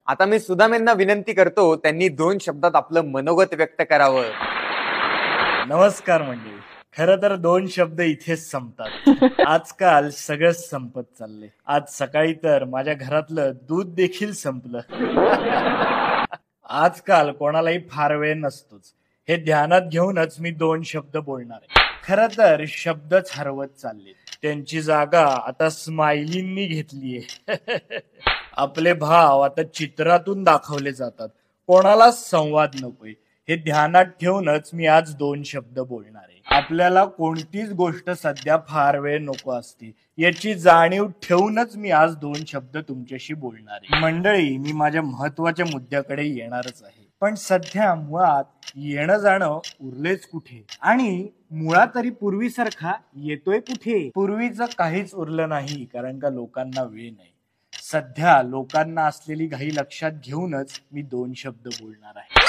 आता मी सुदामेंना विनंती करतो त्यांनी 2 शब्दात आपलं मनोगत व्यक्त करावं. नमस्कार मंडळी. खरं तर 2 शब्द इथेच संपतात. आजकाल सगळंच संपत चाललंय. आज सकाळी तर माझ्या घरातलं दूध देखील संपलं. आजकाल कोणालाही फार वेळ नसतोच. हे ध्यानात घेऊनच मी 2 शब्द बोलणार आहे. खरं तर शब्दच हरवत चालले. त्यांची जागा आता स्माइलींनी घेतलीये. आपले भाव आता चित्रातून दाखवले जातात. कोणालाच संवाद नकोय. हे ध्यानात ठेवूनच मी आज 2 शब्द बोलणार आहे. आपल्याला कोणतीच गोष्ट सध्या फार वेळ नको असते याची जाणीव ठेवूनच मी आज 2 शब्द तुमच्याशी बोलणार आहे. मंडळी, मी माझ्या महत्वाच्या मुद्द्याकडे येणारच आहे. पण सध्या मुळात येणं जाणं उरलेच कुठे, आणि मुळा तरी पूर्वीसारखा येतोय कुठे. पूर्वीचं काहीच उरलं नाही, कारण का लोकांना वेळ नाही. सध्या लोकांना असलेली घाई लक्षात घेऊनच मी 2 शब्द बोलणार आहे.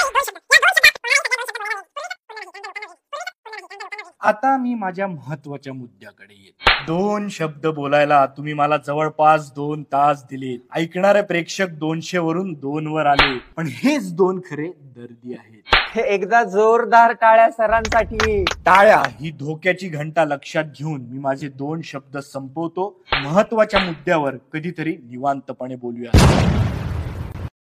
आता मी माझ्या महत्वाच्या मुद्द्याकडे येतो. 2 शब्द बोलायला तुम्ही मला जवळपास 2 तास दिले. ऐकणारे प्रेक्षक 200 वरून 2 वर आले, पण हेच 2 खरे दर्दी आहेत. हे एकदा जोरदार टाळ्या सरांसाठी. टाळ्या ही धोक्याची घंटा लक्षात घेऊन मी माझे 2 शब्द संपवतो. महत्वाच्या मुद्द्यावर कधीतरी निवांतपणे बोलूया.